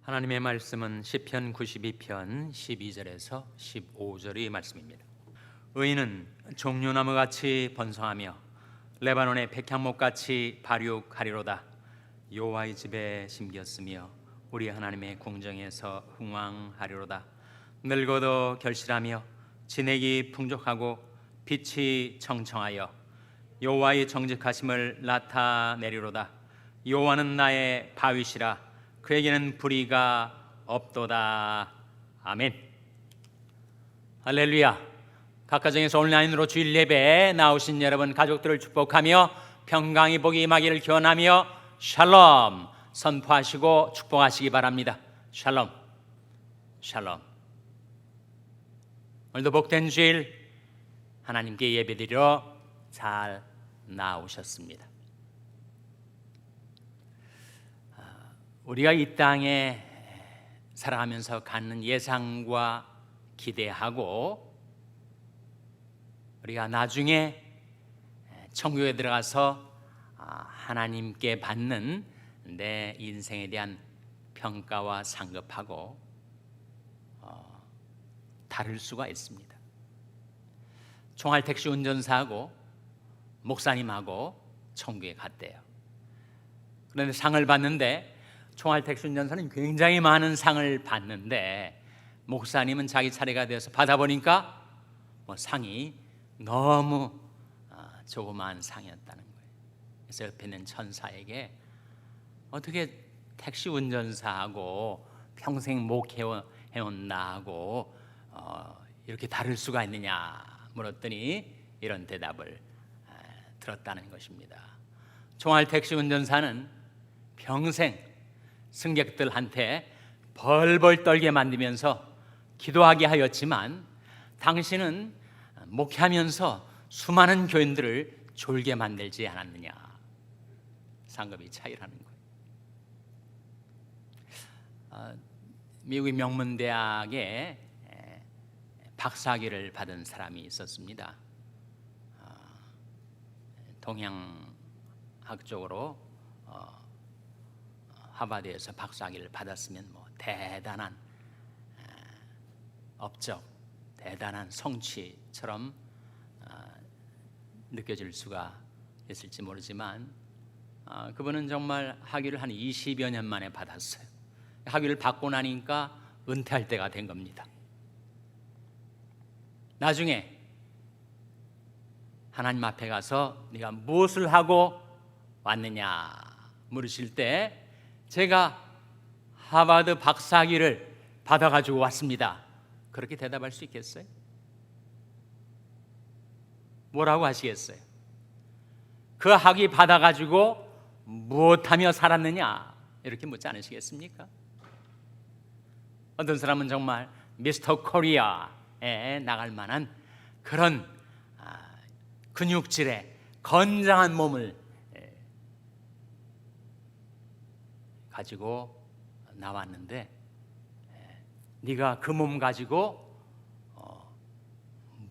하나님의 말씀은 시편 92편 12절에서 15절의 말씀입니다. 의인은 종려나무같이 번성하며 레바논의 백향목같이 발육하리로다. 여호와의 집에 심겼으며 우리 하나님의 궁정에서 흥왕하리로다. 늙어도 결실하며 진액이 풍족하고 빛이 청청하여 여호와의 정직하심을 나타내리로다. 여호와는 나의 바위시라. 그에게는 불의가 없도다. 아멘. 할렐루야. 각 가정에서 온라인으로 주일 예배에 나오신 여러분 가족들을 축복하며 평강의 복이 임하기를 기원하며 샬롬 선포하시고 축복하시기 바랍니다. 샬롬 샬롬. 오늘도 복된 주일 하나님께 예배드리러 잘 나오셨습니다. 우리가 이 땅에 살아가면서 갖는 예상과 기대하고 우리가 나중에 천국에 들어가서 하나님께 받는 내 인생에 대한 평가와 상급하고 다를 수가 있습니다. 총알 택시 운전사하고 목사님하고 천국에 갔대요. 그런데 상을 받는데 총알 택시 운전사는 굉장히 많은 상을 받는데 목사님은 자기 차례가 되어서 받아보니까 상이 너무 조그마한 상이었다는 거예요. 그래서 옆에 있는 천사에게 어떻게 택시 운전사하고 평생 목회해온 나하고 이렇게 다를 수가 있느냐 물었더니 이런 대답을 들었다는 것입니다. 총알 택시 운전사는 평생 승객들한테 벌벌 떨게 만들면서 기도하게 하였지만 당신은 목회하면서 수많은 교인들을 졸게 만들지 않았느냐. 상급이 차이라는 거예요. 미국의 명문대학에 박사학위를 받은 사람이 있었습니다. 동양학 쪽으로 하버드에서 박사학위를 받았으면 대단한 업적, 대단한 성취처럼 느껴질 수가 있을지 모르지만 그분은 정말 학위를 한 20여 년 만에 받았어요. 학위를 받고 나니까 은퇴할 때가 된 겁니다. 나중에 하나님 앞에 가서 네가 무엇을 하고 왔느냐 물으실 때 제가 하버드 박사학위를 받아가지고 왔습니다. 그렇게 대답할 수 있겠어요? 뭐라고 하시겠어요? 그 학위 받아가지고 무엇하며 살았느냐 이렇게 묻지 않으시겠습니까? 어떤 사람은 정말 미스터 코리아에 나갈 만한 그런 근육질의 건장한 몸을 가지고 나왔는데 네가 그 몸 가지고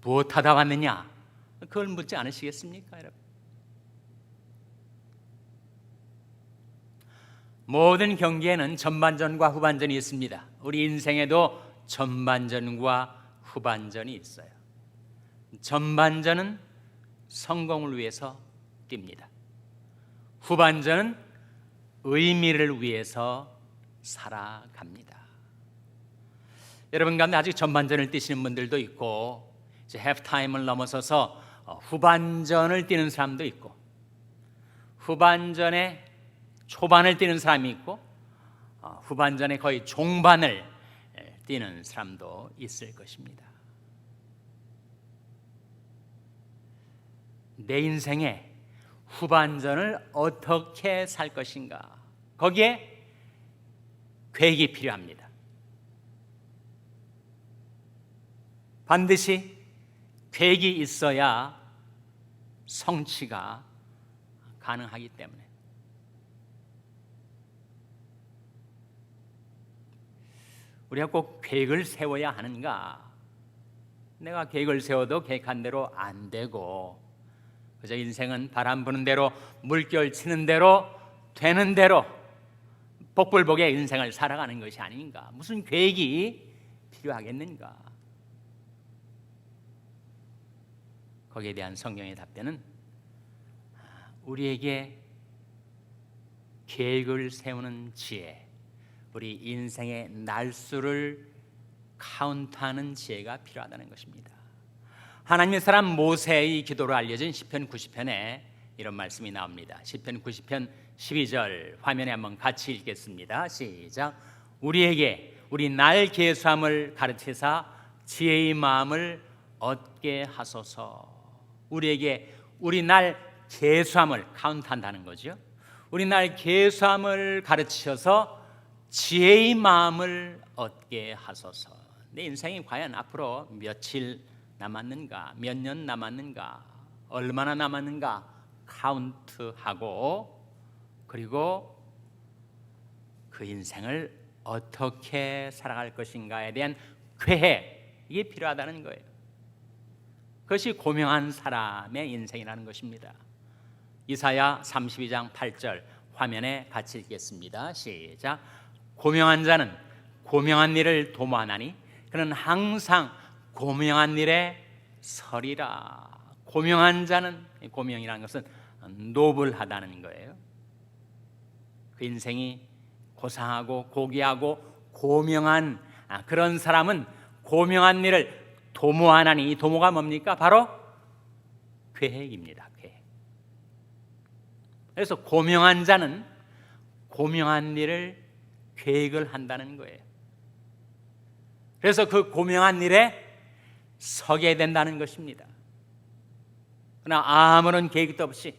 무엇하다 왔느냐 그걸 묻지 않으시겠습니까 여러분? 모든 경기에는 전반전과 후반전이 있습니다. 우리 인생에도 전반전과 후반전이 있어요. 전반전은 성공을 위해서 뜁니다. 후반전은 의미를 위해서 살아갑니다. 여러분 가운데 아직 전반전을 뛰시는 분들도 있고 이제 해프타임을 넘어서서 후반전을 뛰는 사람도 있고 후반전에 초반을 뛰는 사람이 있고 후반전에 거의 종반을 뛰는 사람도 있을 것입니다. 내 인생에 후반전을 어떻게 살 것인가 거기에 계획이 필요합니다. 반드시 계획이 있어야 성취가 가능하기 때문에 우리가 꼭 계획을 세워야 하는가? 내가 계획을 세워도 계획한 대로 안 되고 그저 인생은 바람 부는 대로 물결 치는 대로 되는 대로 복불복의 인생을 살아가는 것이 아닌가? 무슨 계획이 필요하겠는가? 거기에 대한 성경의 답변은 우리에게 계획을 세우는 지혜, 우리 인생의 날수를 카운트하는 지혜가 필요하다는 것입니다. 하나님의 사람 모세의 기도로 알려진 시편 90편에 이런 말씀이 나옵니다. 시편 90편 12절 화면에 한번 같이 읽겠습니다. 시작. 우리에게 우리 날 계수함을 가르치사 지혜의 마음을 얻게 하소서. 우리에게 우리 날 계수함을 카운트한다는 거죠. 우리 날 계수함을 가르치셔서 지혜의 마음을 얻게 하소서. 내 인생이 과연 앞으로 며칠 남았는가, 몇 년 남았는가, 얼마나 남았는가 카운트하고, 그리고 그 인생을 어떻게 살아갈 것인가에 대한 계획, 이게 필요하다는 거예요. 그것이 고명한 사람의 인생이라는 것입니다. 이사야 32장 8절 화면에 같이 읽겠습니다. 시작. 고명한 자는 고명한 일을 도모하나니 그는 항상 고명한 일에 서리라. 고명한 자는, 고명이라는 것은 노블하다는 거예요. 그 인생이 고상하고 고귀하고 고명한 그런 사람은 고명한 일을 도모하나니, 이 도모가 뭡니까? 바로 계획입니다. 계획. 그래서 고명한 자는 고명한 일을 계획을 한다는 거예요. 그래서 그 고명한 일에 서게 된다는 것입니다. 그러나 아무런 계획도 없이,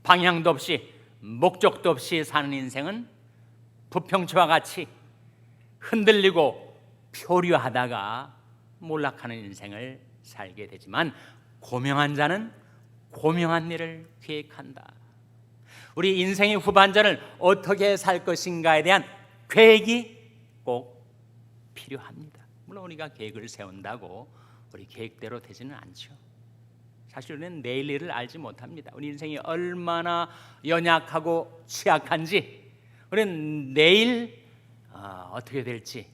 방향도 없이, 목적도 없이 사는 인생은 부평초와 같이 흔들리고 표류하다가 몰락하는 인생을 살게 되지만, 고명한 자는 고명한 일을 계획한다. 우리 인생의 후반전을 어떻게 살 것인가에 대한 계획이 꼭 필요합니다. 물론 우리가 계획을 세운다고 우리 계획대로 되지는 않죠. 사실 우리는 내일 일을 알지 못합니다. 우리 인생이 얼마나 연약하고 취약한지, 우리는 내일 어떻게 될지,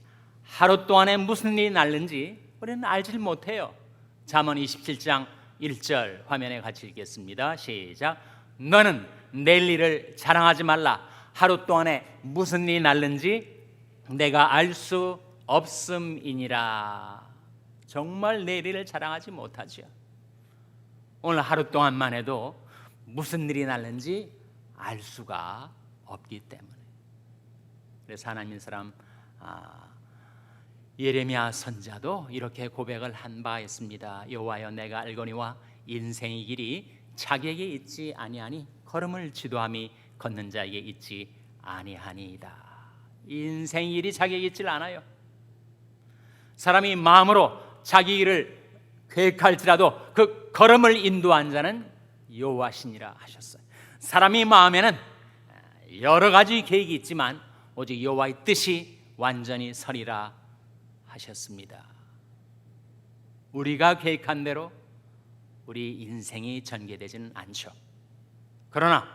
하루 동안에 무슨 일이 날는지 우리는 알지를 못해요. 잠언 27장 1절 화면에 같이 읽겠습니다. 시작. 너는 내일 일을 자랑하지 말라. 하루 동안에 무슨 일이 날는지 내가 알 수 없음이니라. 정말 내일 일을 자랑하지 못하죠. 오늘 하루 동안만 해도 무슨 일이 날는지 알 수가 없기 때문에. 그래서 하나님의 사람 예레미야 선지자도 이렇게 고백을 한 바 있습니다. 여호와여, 내가 알거니와 인생의 길이 자기에게 있지 아니하니 걸음을 지도함이 걷는 자에게 있지 아니하니이다. 인생의 길이 자기에게 있질 않아요. 사람이 마음으로 자기 길을 계획할지라도 그 걸음을 인도한 자는 여호와시니라 하셨어요. 사람이 마음에는 여러 가지 계획이 있지만 오직 여호와의 뜻이 완전히 서리라 하셨습니다. 우리가 계획한 대로 우리 인생이 전개되지는 않죠. 그러나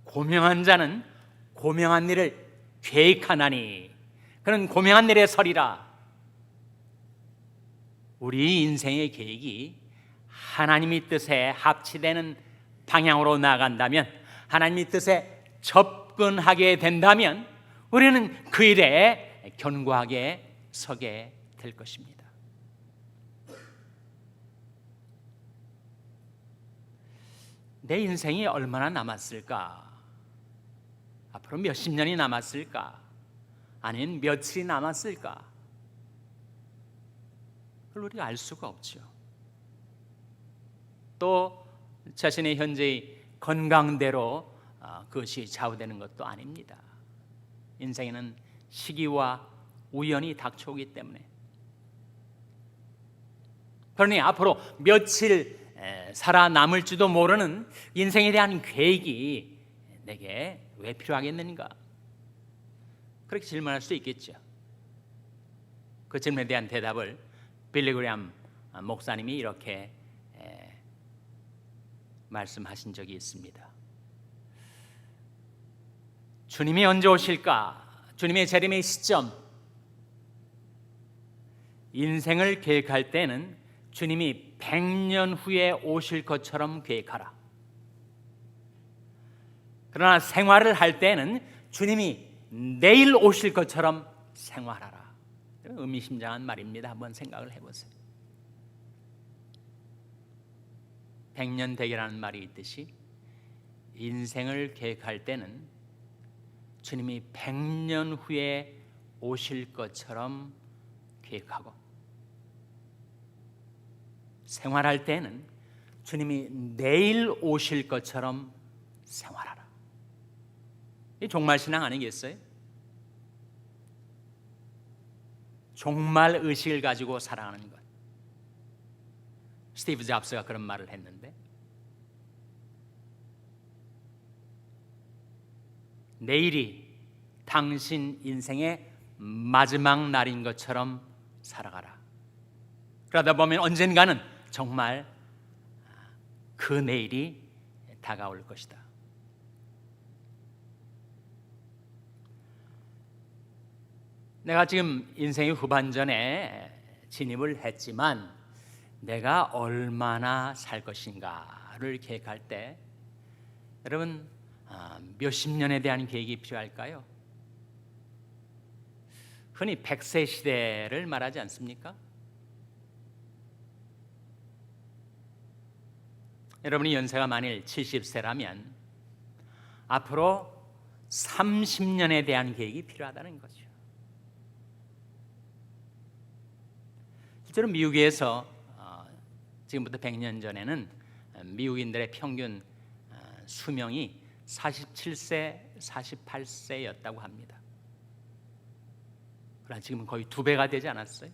고명한 자는 고명한 일을 계획하나니 그는 고명한 일에 서리라. 우리 인생의 계획이 하나님의 뜻에 합치되는 방향으로 나아간다면, 하나님의 뜻에 접근하게 된다면 우리는 그 일에 견고하게 서게 될 것입니다. 내 인생이 얼마나 남았을까? 앞으로 몇십 년이 남았을까? 아니면 며칠이 남았을까? 그걸 우리가 알 수가 없죠. 또 자신의 현재의 건강대로 그것이 좌우되는 것도 아닙니다. 인생에는 시기와 우연이 닥쳐오기 때문에. 그러니 앞으로 며칠 살아남을지도 모르는 인생에 대한 계획이 내게 왜 필요하겠는가? 그렇게 질문할 수 있겠죠. 그 질문에 대한 대답을 빌리 그레이엄 목사님이 이렇게 말씀하신 적이 있습니다. 주님이 언제 오실까? 주님의 재림의 시점, 인생을 계획할 때는 주님이 100년 후에 오실 것처럼 계획하라. 그러나 생활을 할 때는 주님이 내일 오실 것처럼 생활하라. 의미심장한 말입니다. 한번 생각을 해보세요. 100년 대계라는 말이 있듯이 인생을 계획할 때는 주님이 100년 후에 오실 것처럼 계획하고, 생활할 때는 주님이 내일 오실 것처럼 생활하라. 이 종말신앙 아니겠어요? 종말 의식을 가지고 살아가는 것. 스티브 잡스가 그런 말을 했는데, 내일이 당신 인생의 마지막 날인 것처럼 살아가라. 그러다 보면 언젠가는 정말 그 내일이 다가올 것이다. 내가 지금 인생의 후반전에 진입을 했지만 내가 얼마나 살 것인가를 계획할 때, 여러분 몇십 년에 대한 계획이 필요할까요? 흔히 100세 시대를 말하지 않습니까? 여러분이 연세가 만일 70세라면 앞으로 30년에 대한 계획이 필요하다는 거죠. 실제로 미국에서 지금부터 100년 전에는 미국인들의 평균 수명이 47세, 48세였다고 합니다. 그러나 지금은 거의 2배가 되지 않았어요?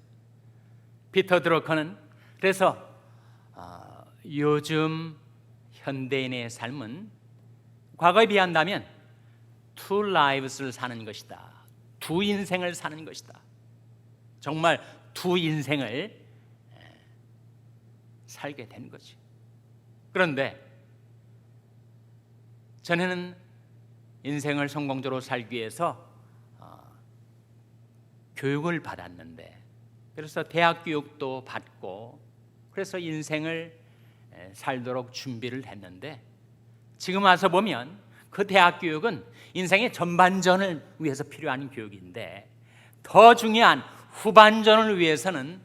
피터 드러커는 그래서 요즘 현대인의 삶은 과거에 비한다면 two lives를 사는 것이다. 두 인생을 사는 것이다. 정말 두 인생을 살게 된 거지. 그런데 전에는 인생을 성공적으로 살기 위해서 교육을 받았는데, 그래서 대학 교육도 받고 그래서 인생을 살도록 준비를 했는데, 지금 와서 보면 그 대학 교육은 인생의 전반전을 위해서 필요한 교육인데 더 중요한 후반전을 위해서는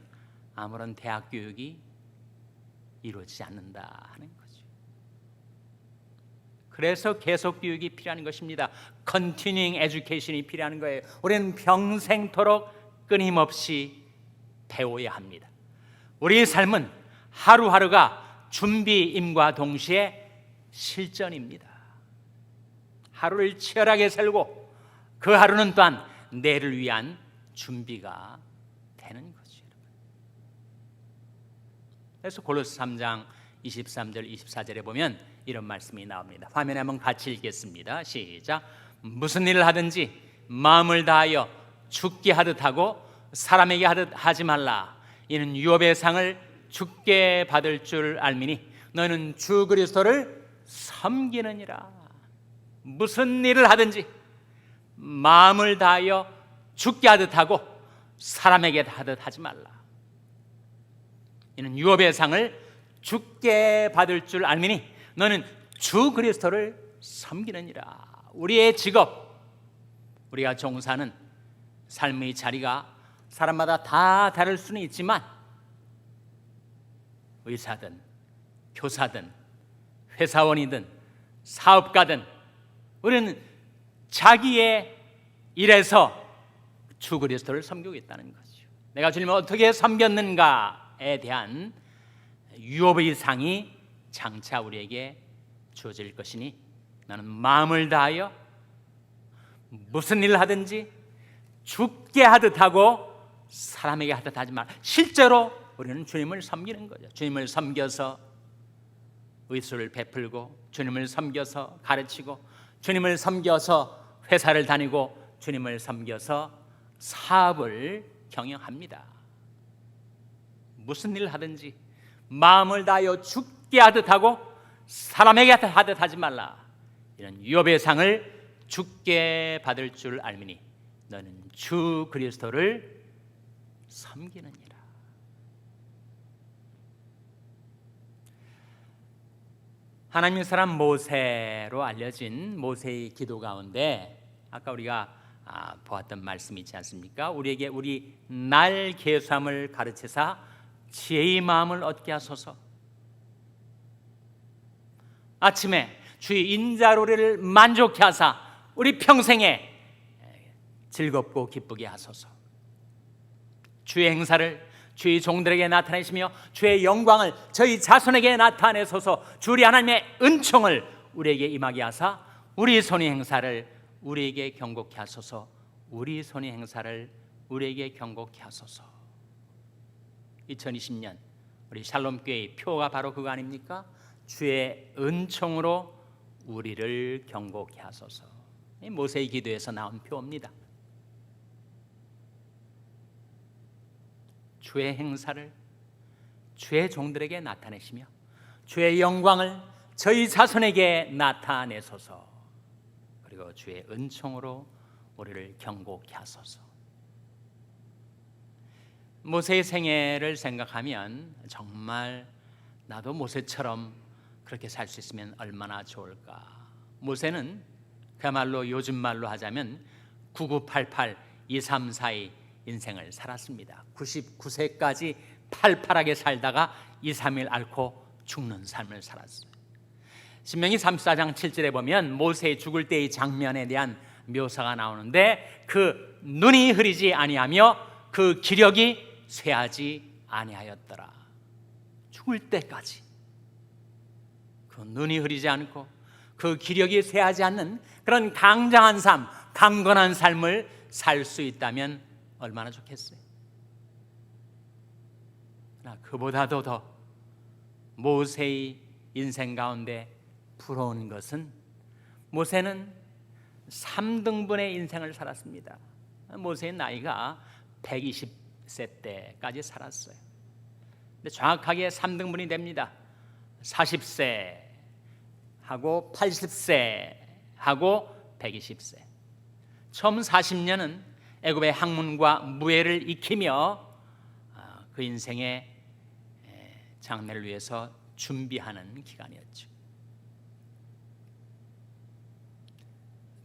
아무런 대학 교육이 이루어지지 않는다 하는 거죠. 그래서 계속 교육이 필요한 것입니다. Continuing education이 필요한 거예요. 우리는 평생토록 끊임없이 배워야 합니다. 우리의 삶은 하루하루가 준비임과 동시에 실전입니다. 하루를 치열하게 살고 그 하루는 또한 내일을 위한 준비가 되는 거죠. 그래서 골로새 3장 23절 24절에 보면 이런 말씀이 나옵니다. 화면에 한번 같이 읽겠습니다. 시작. 무슨 일을 하든지 마음을 다하여 죽게 하듯 하고 사람에게 하듯 하지 말라. 이는 유업의 상을 죽게 받을 줄 알미니 너는 주 그리스도를 섬기느니라. 무슨 일을 하든지 마음을 다하여 죽게 하듯 하고 사람에게 하듯 하지 말라. 이는 유업의 상을 죽게 받을 줄 알미니 너는 주 그리스도를 섬기느니라. 우리의 직업, 우리가 종사하는 삶의 자리가 사람마다 다 다를 수는 있지만 의사든 교사든 회사원이든 사업가든 우리는 자기의 일에서 주 그리스도를 섬기고 있다는 거죠. 내가 주님을 어떻게 섬겼는가에 대한 유업의 상이 장차 우리에게 주어질 것이니 나는 마음을 다하여 무슨 일을 하든지 죽게 하듯 하고 사람에게 하듯 하지 말라. 실제로 우리는 주님을 섬기는 거죠. 주님을 섬겨서 의술을 베풀고 주님을 섬겨서 가르치고 주님을 섬겨서 회사를 다니고 주님을 섬겨서 사업을 경영합니다. 무슨 일을 하든지 마음을 다하여 죽게 하듯 하고 사람에게 하듯 하지 말라. 이런 유업의 상을 죽게 받을 줄 알미니 너는 주 그리스도를 섬기느니라. 하나님의 사람 모세로 알려진 모세의 기도 가운데 아까 우리가 보았던 말씀이 있지 않습니까? 우리에게 우리 날 계수함을 가르치사 지혜의 마음을 얻게 하소서. 아침에 주의 인자로리를 만족케 하사 우리 평생에 즐겁고 기쁘게 하소서. 주의 행사를 주의 종들에게 나타내시며 주의 영광을 저희 자손에게 나타내소서. 주의 하나님의 은총을 우리에게 임하게 하사 우리 손의 행사를 우리에게 경고케 하소서. 우리 손의 행사를 우리에게 경고케 하소서. 2020년 우리 샬롬교회의 표가 바로 그거 아닙니까? 주의 은총으로 우리를 경고케 하소서. 모세의 기도에서 나온 표입니다. 주의 행사를 주의 종들에게 나타내시며 주의 영광을 저희 자손에게 나타내소서. 그리고 주의 은총으로 우리를 경고케 하소서. 모세의 생애를 생각하면 정말 나도 모세처럼 그렇게 살 수 있으면 얼마나 좋을까. 모세는 그야말로 요즘 말로 하자면 9988, 234의 인생을 살았습니다. 99세까지 팔팔하게 살다가 2, 3일 앓고 죽는 삶을 살았어요. 신명기 34장 7절에 보면 모세의 죽을 때의 장면에 대한 묘사가 나오는데 그 눈이 흐리지 아니하며 그 기력이 쇠하지 아니하였더라. 죽을 때까지 그 눈이 흐리지 않고 그 기력이 쇠하지 않는 그런 강장한 삶, 강건한 삶을 살 수 있다면 얼마나 좋겠어요. 그보다도 더 모세의 인생 가운데 부러운 것은 모세는 3등분의 인생을 살았습니다. 모세의 나이가 120세 때까지 살았어요. 근데 정확하게 3등분이 됩니다. 40세 하고 80세 하고 120세. 처음 40년은 애굽의 학문과 무예를 익히며 그 인생의 장래를 위해서 준비하는 기간이었죠.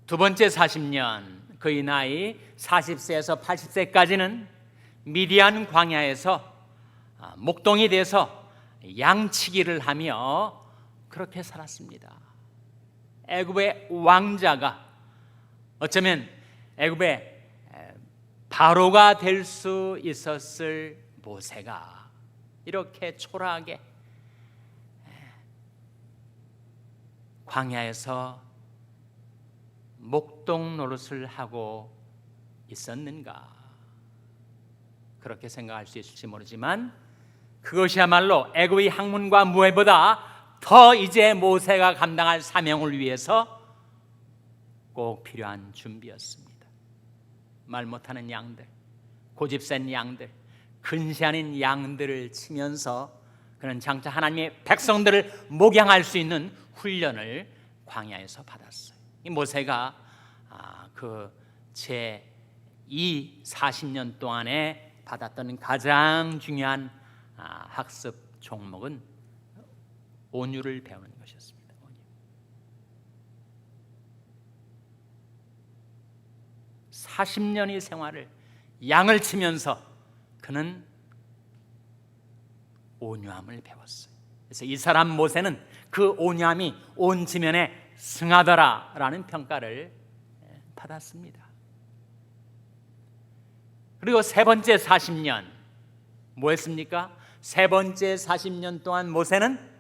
두 번째 40년, 그의 나이 40세에서 80세까지는 미디안 광야에서 목동이 돼서 양치기를 하며 그렇게 살았습니다. 애굽의 왕자가 어쩌면 애굽의 바로가 될 수 있었을 모세가 이렇게 초라하게 광야에서 목동 노릇을 하고 있었는가? 그렇게 생각할 수 있을지 모르지만 그것이야말로 애굽의 학문과 무예보다 더 이제 모세가 감당할 사명을 위해서 꼭 필요한 준비였습니다. 말 못하는 양들, 고집센 양들, 근시 아닌 양들을 치면서 그는 장차 하나님의 백성들을 목양할 수 있는 훈련을 광야에서 받았어요. 이 모세가 그 제2 40년 동안에 받았던 가장 중요한 학습 종목은 온유를 배우는 것이었습니다. 온유. 40년의 생활을 양을 치면서 그는 온유함을 배웠어요. 그래서 이 사람 모세는 그 온유함이 온 지면에 승하더라라는 평가를 받았습니다. 그리고 세 번째 40년 뭐 했습니까? 세 번째 40년 동안 모세는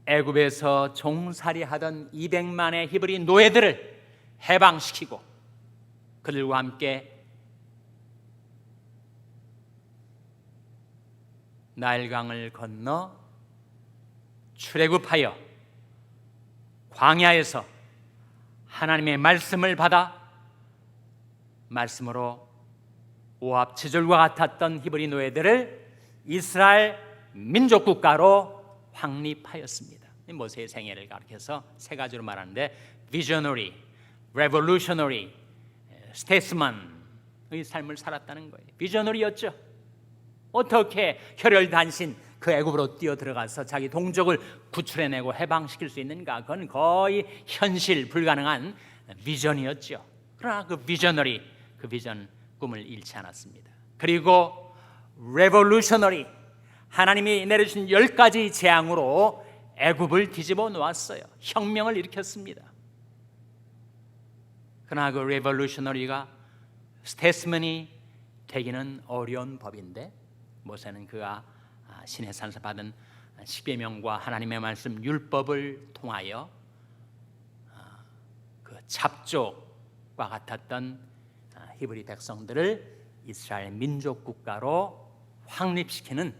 애굽에서 종살이하던 200만의 히브리 노예들을 해방시키고 그들과 함께 나일강을 건너 출애굽하여 광야에서 하나님의 말씀을 받아 말씀으로 오합지졸과 같았던 히브리 노예들을 이스라엘 민족 국가로 확립하였습니다. 모세의 생애를 가리켜서 세 가지로 말하는데 visionary, revolutionary, 스테이스먼의 삶을 살았다는 거예요. 비저너리였죠. 어떻게 혈혈단신 그 애굽으로 뛰어 들어가서 자기 동족을 구출해내고 해방시킬 수 있는가? 그건 거의 현실 불가능한 비전이었죠. 그러나 그 비저너리, 그 비전 꿈을 잃지 않았습니다. 그리고 레볼루셔너리, 하나님이 내려주신 10가지 재앙으로 애굽을 뒤집어 놓았어요. 혁명을 일으켰습니다. 그러나 그 레볼루셔너리가 스테이스먼이 되기는 어려운 법인데, 모세는 그가 신의 산에서 받은 십계명과 하나님의 말씀 율법을 통하여 그 잡족과 같았던 히브리 백성들을 이스라엘 민족 국가로 확립시키는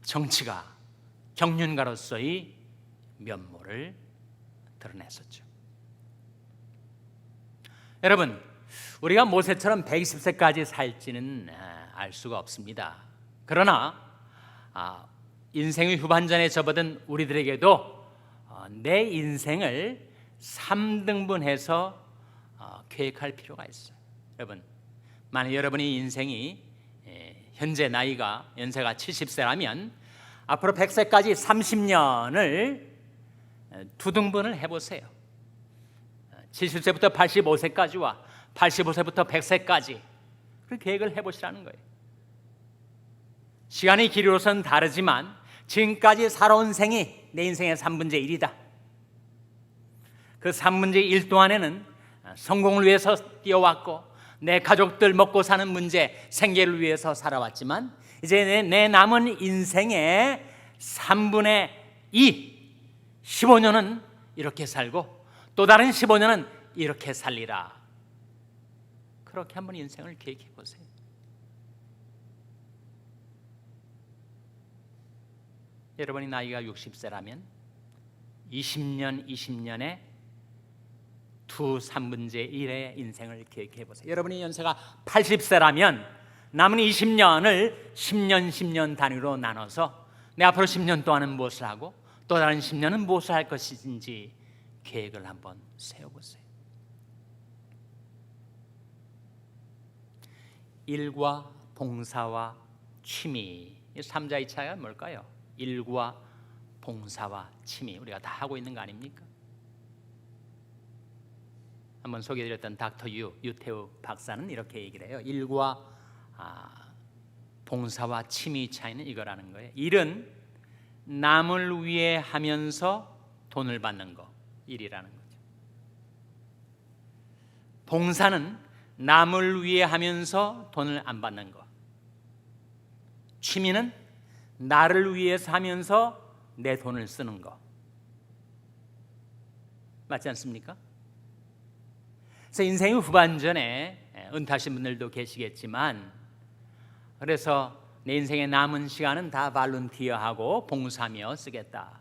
정치가, 경륜가로서의 면모를 드러냈었죠. 여러분, 우리가 모세처럼 120세까지 살지는 알 수가 없습니다. 그러나 인생의 후반전에 접어든 우리들에게도 내 인생을 3등분해서 계획할 필요가 있어요. 여러분, 만약 여러분의 인생이 현재 나이가 연세가 70세라면 앞으로 100세까지 30년을 2등분을 해보세요. 70세부터 85세까지와 85세부터 100세까지 그 계획을 해보시라는 거예요. 시간의 길이로서는 다르지만 지금까지 살아온 생이 내 인생의 3분의 1이다. 그 3분의 1 동안에는 성공을 위해서 뛰어왔고 내 가족들 먹고 사는 문제, 생계를 위해서 살아왔지만 이제 내 남은 인생의 3분의 2, 15년은 이렇게 살고 또 다른 15년은 이렇게 살리라. 그렇게 한번 인생을 계획해 보세요. 여러분이 나이가 60세라면 20년에 3분의 1의 인생을 계획해 보세요. 여러분이 연세가 80세라면 남은 20년을 10년 단위로 나눠서 내 앞으로 10년 동안은 무엇을 하고 또 다른 10년은 무엇을 할 것인지 계획을 한번 세워보세요. 일과 봉사와 취미, 이 3자의 차이가 뭘까요? 일과 봉사와 취미, 우리가 다 하고 있는 거 아닙니까? 한번 소개해드렸던 닥터 유태우 박사는 이렇게 얘기를 해요. 일과 봉사와 취미 차이는 이거라는 거예요. 일은 남을 위해 하면서 돈을 받는 거, 일이라는 거죠. 봉사는 남을 위해 하면서 돈을 안 받는 거. 취미는 나를 위해서 하면서 내 돈을 쓰는 거. 맞지 않습니까? 그래서 인생의 후반전에 은퇴하신 분들도 계시겠지만, 그래서 내 인생의 남은 시간은 다 발룬티어하고 봉사하며 쓰겠다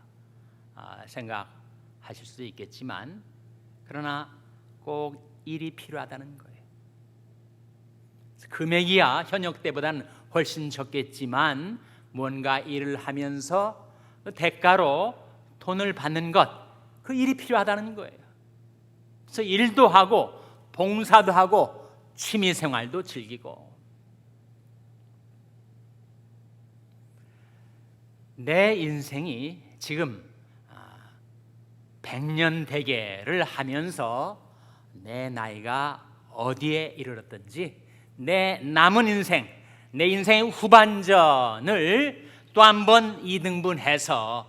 생각하실 수도 있겠지만, 그러나 꼭 일이 필요하다는 거예요. 금액이야 현역 때보다는 훨씬 적겠지만 뭔가 일을 하면서 대가로 돈을 받는 것, 그 일이 필요하다는 거예요. 그래서 일도 하고 봉사도 하고 취미생활도 즐기고, 내 인생이 지금 100년 대계를 하면서 내 나이가 어디에 이르렀든지 내 남은 인생, 내 인생의 후반전을 또 한 번 2등분해서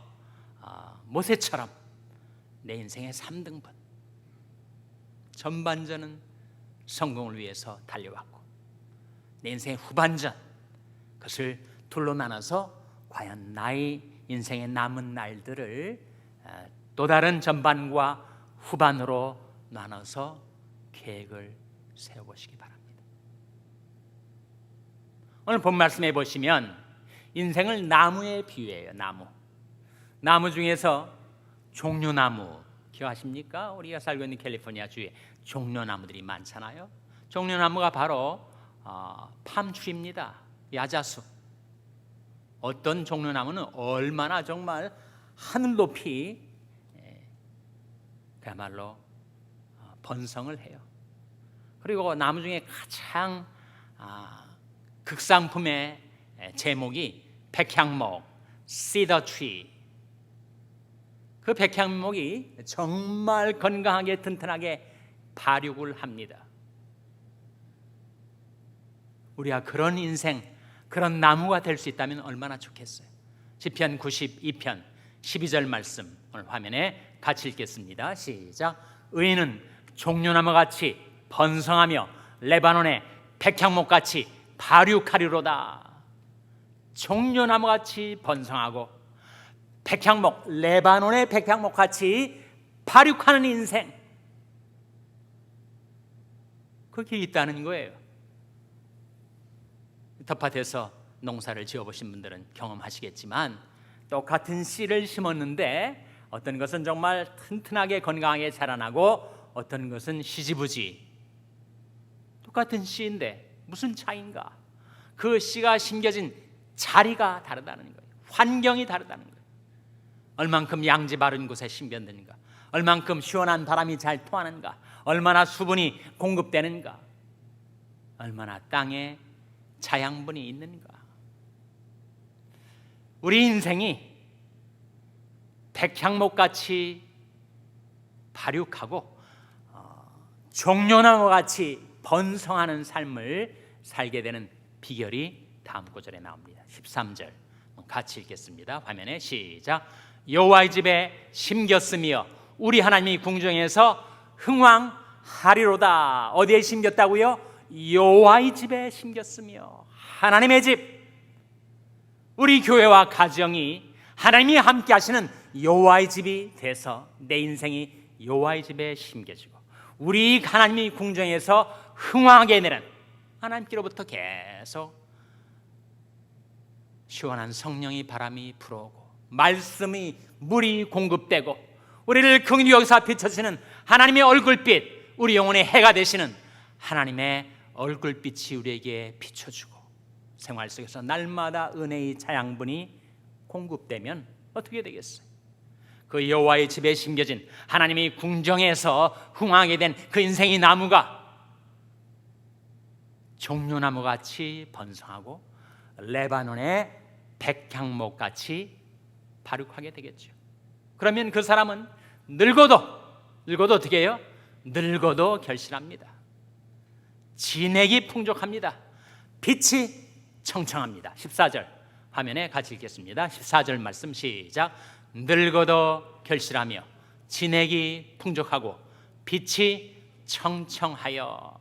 모세처럼 내 인생의 3등분, 전반전은 성공을 위해서 달려왔고 내 인생의 후반전, 그것을 둘로 나눠서 과연 나의 인생의 남은 날들을 또 다른 전반과 후반으로 나눠서 계획을 세워보시기 바랍니다. 오늘 본 말씀해 보시면 인생을 나무에 비유해요. 나무 중에서 종려나무 기억하십니까? 우리가 살고 있는 캘리포니아 주에 종려나무들이 많잖아요. 종려나무가 바로 팜트리입니다. 야자수. 어떤 종려나무는 얼마나 정말 하늘 높이 그야말로 번성을 해요. 그리고 나무 중에 가장 극상품의 제목이 백향목, cedar tree. 그 백향목이 정말 건강하게 튼튼하게 발육을 합니다. 우리가 그런 인생, 그런 나무가 될 수 있다면 얼마나 좋겠어요. 시편 92편 12절 말씀 오늘 화면에 같이 읽겠습니다. 시작. 의인은 종려나무같이 번성하며 레바논의 백향목같이 발육하리로다. 종려나무같이 번성하고 백향목, 레바논의 백향목같이 발육하는 인생, 그게 있다는 거예요. 텃밭에서 농사를 지어보신 분들은 경험하시겠지만 똑같은 씨를 심었는데 어떤 것은 정말 튼튼하게 건강하게 자라나고 어떤 것은 시지부지. 똑같은 씨인데 무슨 차이인가? 그 씨가 심겨진 자리가 다르다는 거예요. 환경이 다르다는 거예요. 얼만큼 양지 바른 곳에 심겼는가, 얼만큼 시원한 바람이 잘 통하는가, 얼마나 수분이 공급되는가, 얼마나 땅에 자양분이 있는가. 우리 인생이 백향목같이 발육하고 종려나무같이 번성하는 삶을 살게 되는 비결이 다음 구절에 나옵니다. 13절 같이 읽겠습니다. 화면에 시작. 여호와의 집에 심겼으며 우리 하나님이 궁정에서 흥왕하리로다. 어디에 심겼다고요? 여호와의 집에 심겼으며. 하나님의 집, 우리 교회와 가정이 하나님이 함께 하시는 여호와의 집이 돼서 내 인생이 여호와의 집에 심겨지고 우리 하나님이 궁정에서 흥왕하게 되는, 하나님께로부터 계속 시원한 성령의 바람이 불어오고 말씀이 물이 공급되고 우리를 긍휼히 여기서 비춰주시는 하나님의 얼굴빛, 우리 영혼의 해가 되시는 하나님의 얼굴빛이 우리에게 비춰주고 생활 속에서 날마다 은혜의 자양분이 공급되면 어떻게 되겠어요? 그 여호와의 집에 심겨진 하나님이 궁정에서 흥왕하게 된 그 인생의 나무가 종려나무같이 번성하고 레바논의 백향목같이 발육하게 되겠죠. 그러면 그 사람은 늙어도 어떻게 해요? 늙어도 결실합니다. 진액이 풍족합니다. 빛이 청청합니다. 14절 화면에 같이 읽겠습니다. 14절 말씀 시작. 늙어도 결실하며 진액이 풍족하고 빛이 청청하여.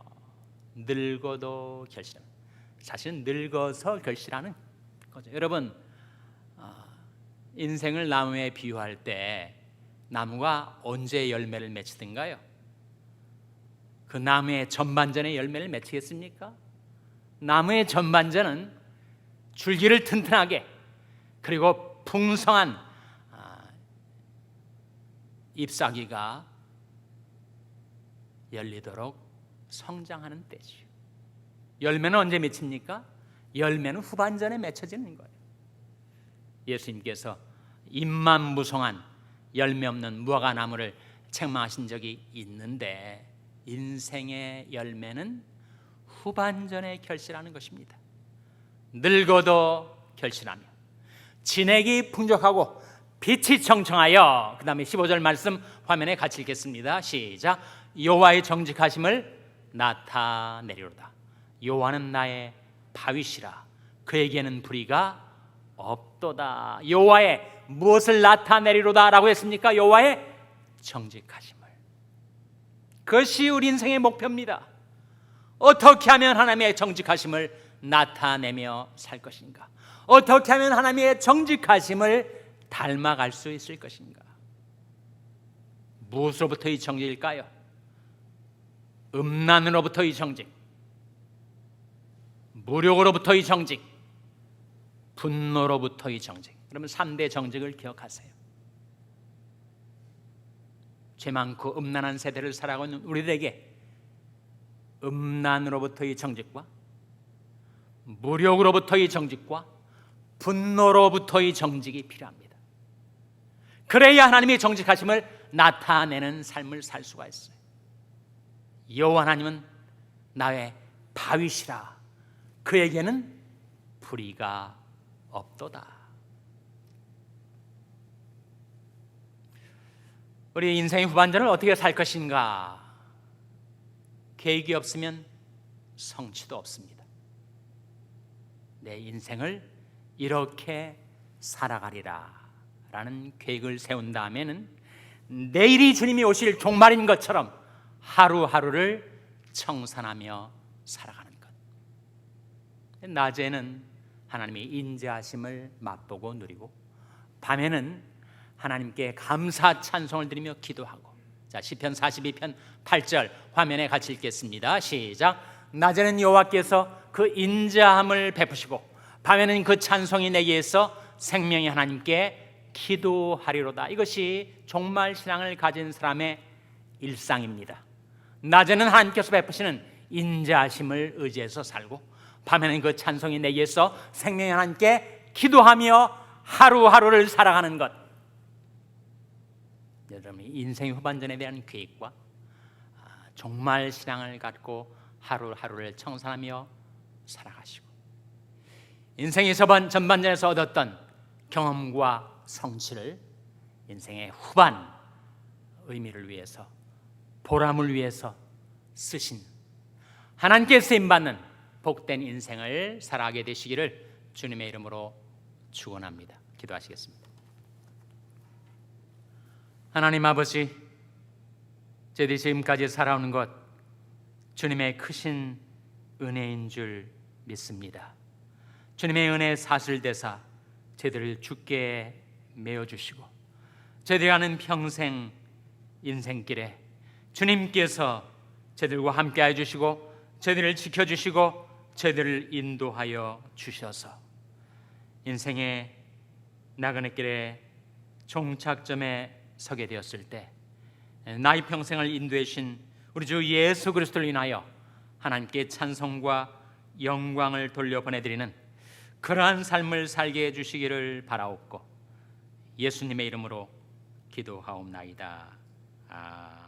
늙어도 결실합니다. 사실은 늙어서 결실하는 거죠. 여러분, 인생을 나무에 비유할 때 나무가 언제 열매를 맺히든가요? 그 나무의 전반전에 열매를 맺히겠습니까? 나무의 전반전은 줄기를 튼튼하게 그리고 풍성한 잎사귀가 열리도록 성장하는 때지요. 열매는 언제 맺힙니까? 열매는 후반전에 맺혀지는 거예요. 예수님께서 잎만 무성한 열매 없는 무화과 나무를 책망하신 적이 있는데 인생의 열매는 후반전에 결실하는 것입니다. 늙어도 결실하며 진액이 풍족하고 빛이 청청하여. 그 다음에 15절 말씀 화면에 같이 읽겠습니다. 시작. 여호와의 정직하심을 나타내리로다. 여호와는 나의 바위시라. 그에게는 불의가 없도다. 여호와의 무엇을 나타내리로다 라고 했습니까? 여호와의 정직하심을. 그것이 우리 인생의 목표입니다. 어떻게 하면 하나님의 정직하심을 나타내며 살 것인가? 어떻게 하면 하나님의 정직하심을 닮아갈 수 있을 것인가? 무엇으로부터의 정직일까요? 음란으로부터의 정직, 무력으로부터의 정직, 분노로부터의 정직. 그러면 3대 정직을 기억하세요. 죄 많고 음란한 세대를 살아가고 있는 우리들에게 음란으로부터의 정직과 무력으로부터의 정직과 분노로부터의 정직이 필요합니다. 그래야 하나님의 정직하심을 나타내는 삶을 살 수가 있어요. 여호와 하나님은 나의 다윗이라 그에게는 불의가 없도다. 우리 인생의 후반전을 어떻게 살 것인가? 계획이 없으면 성취도 없습니다. 내 인생을 이렇게 살아가리라 라는 계획을 세운 다음에는 내일이 주님이 오실 종말인 것처럼 하루하루를 청산하며 살아가는 것. 낮에는 하나님의 인자하심을 맛보고 누리고, 밤에는 하나님께 감사 찬송을 드리며 기도하고. 자, 시편 42편 8절 화면에 같이 읽겠습니다. 시작. 낮에는 여호와께서 그 인자함을 베푸시고 밤에는 그 찬송이 내게 있어 생명의 하나님께 기도하리로다. 이것이 종말 신앙을 가진 사람의 일상입니다. 낮에는 하나님께서 베푸시는 인자하심을 의지해서 살고, 밤에는 그 찬송이 내게 있어 생명의 하나님께 기도하며 하루하루를 살아가는 것. 여러분이 인생의 후반전에 대한 계획과 종말 신앙을 갖고 하루하루를 청산하며 살아가시고, 인생의 전반전에서 얻었던 경험과 성취를 인생의 후반 의미를 위해서, 보람을 위해서 쓰신, 하나님께 쓰임받는 복된 인생을 살아가게 되시기를 주님의 이름으로 축원합니다. 기도하시겠습니다. 하나님 아버지, 저희들이 지금까지 살아오는 것 주님의 크신 은혜인 줄 믿습니다. 주님의 은혜 사슬대사 저희들을 주께 메어주시고, 저희들이 가는 평생 인생길에 주님께서 저희들과 함께해 주시고, 저희들을 지켜주시고, 저희들을 인도하여 주셔서 인생의 나그네 길에 종착점에 서게 되었을 때 나의 평생을 인도해 주신 우리 주 예수 그리스도를 인하여 하나님께 찬송과 영광을 돌려보내드리는 그러한 삶을 살게 해주시기를 바라옵고 예수님의 이름으로 기도하옵나이다. 아멘.